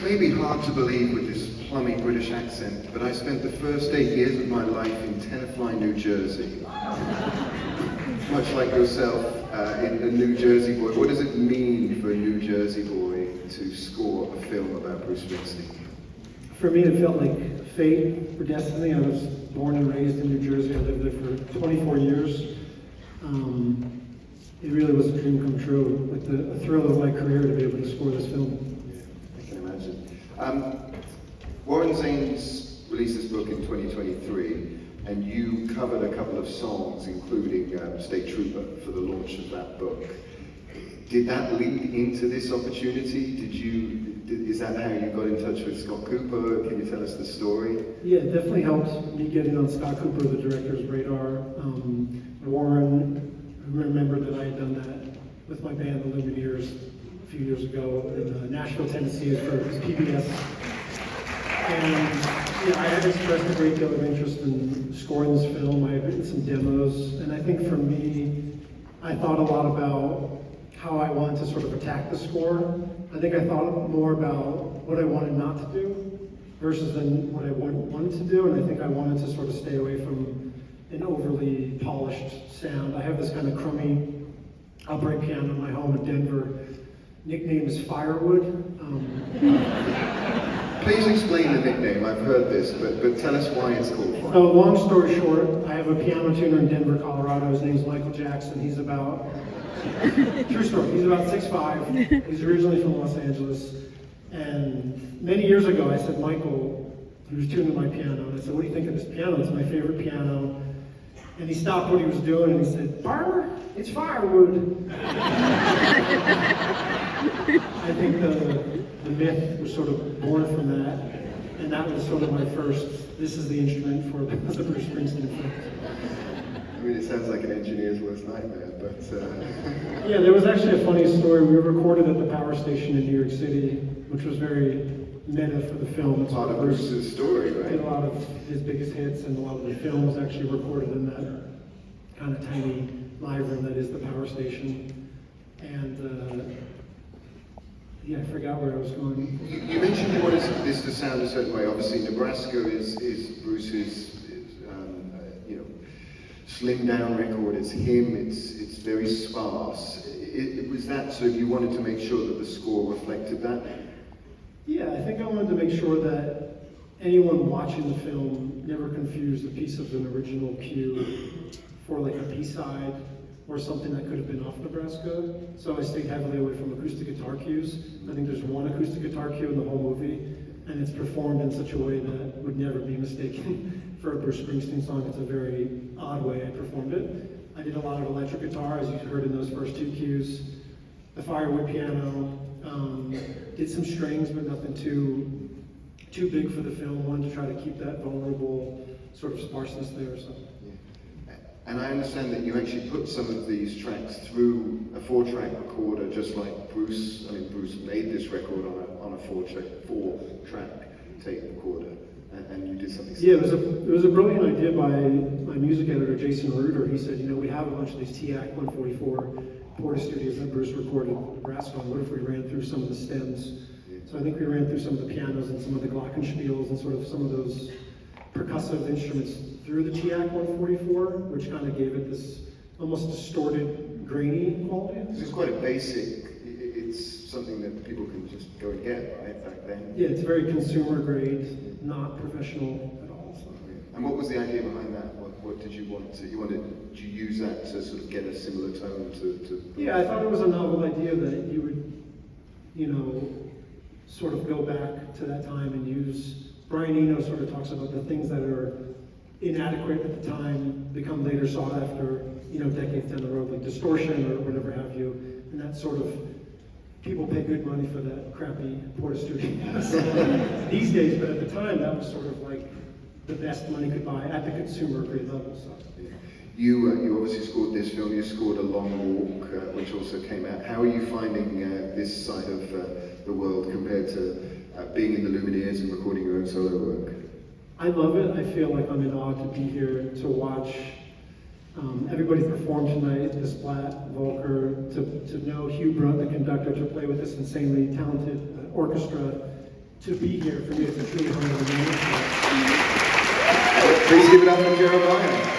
may be hard to believe with this plummy British accent, but I spent the first 8 years of my life in Tenafly, New Jersey. Much like yourself, in the New Jersey boy. What does it mean for a New Jersey boy to score a film about Bruce Springsteen? For me, it felt like fate or destiny. I was born and raised in New Jersey. I lived there for 24 years. It really was a dream come true, like a thrill of my career to be able to score this film. Yeah, I can imagine. Warren Zanes released this book in 2023, and you covered a couple of songs, including State Trooper, for the launch of that book. Did that lead into this opportunity? Is that how you got in touch with Scott Cooper? Can you tell us the story? Yeah, it definitely helped me getting on Scott Cooper, the director's radar. Warren remembered that I had done that with my band, the Lumineers, a few years ago in Nashville, Tennessee, for his PBS. And yeah, I had expressed a great deal of interest in scoring this film. I had written some demos, and I think for me, I thought a lot about how I wanted to sort of attack the score. I think I thought more about what I wanted not to do versus than what I wanted to do, and I think I wanted to sort of stay away from an overly polished sound. I have this kind of crummy upright piano in my home in Denver. Nickname is Firewood. Please explain the nickname. I've heard this, but tell us why it's called Firewood. So long story short, I have a piano tuner in Denver, Colorado. His name's Michael Jackson. He's about, true story, he's about 6'5". He's originally from Los Angeles. And many years ago, I said, Michael, he was tuning my piano, and I said, what do you think of this piano? It's my favorite piano. And he stopped what he was doing and he said, Barber, it's Firewood. I think the myth was sort of born from that, and that was sort of my first, this is the instrument for the Bruce Springsteen film. I mean, it sounds like an engineer's worst nightmare, but... Yeah, there was actually a funny story. We were recorded at the power station in New York City, which was very meta for the film. It's part of Bruce's story, right? Did a lot of his biggest hits, and a lot of the film was actually recorded in that kind of tiny live room that is the power station. And yeah, I forgot where I was going. You mentioned you wanted this to sound a certain way. Obviously, Nebraska is Bruce's slimmed down record. It's him. It's very sparse. Was that so? You wanted to make sure that the score reflected that? Yeah, I think I wanted to make sure that anyone watching the film never confused a piece of an original cue for like a B-side or something that could have been off Nebraska. So I stayed heavily away from acoustic guitar cues. I think there's one acoustic guitar cue in the whole movie, and it's performed in such a way that would never be mistaken for a Bruce Springsteen song. It's a very odd way I performed it. I did a lot of electric guitar, as you heard in those first two cues. The Firewood piano, did some strings, but nothing too big for the film. Wanted to try to keep that vulnerable sort of sparseness there. So. Yeah. And I understand that you actually put some of these tracks through a 4-track recorder, just like Bruce. I mean, Bruce made this record on a 4-track tape recorder, and you did something similar. Yeah, it was a brilliant idea by my music editor, Jason Reuter. He said, we have a bunch of these TAC 144 Porta studios that Bruce recorded in Nebraska. What if we ran through some of the stems? So I think we ran through some of the pianos and some of the glockenspiels and sort of some of those percussive instruments through the TAC 144, which kind of gave it this almost distorted, grainy quality. It's quite a basic, it's something that people can just go and get, right, back then? Yeah, it's very consumer grade, not professional at all. So. And what was the idea behind that? What did you want to, did you use that to sort of get a similar tone to Yeah, I thought it was a novel idea that you would, sort of go back to that time and use, Brian Eno sort of talks about the things that are inadequate at the time become later sought after, decades down the road, like distortion or whatever have you. And that sort of, people pay good money for that crappy Porta studios these days, but at the time that was sort of like the best money could buy at the consumer grade level. So. Yeah. You obviously scored this film, you scored A Long Walk, which also came out. How are you finding this side of the world compared to being in the Lumineers and recording your own solo work? I love it. I feel like I'm in awe to be here to watch everybody perform tonight, the Splat, Volker, to know Hugh Brunt, the conductor, to play with this insanely talented orchestra, to be here for me. It's a truly honor to be here. Please give it up for Jeremiah.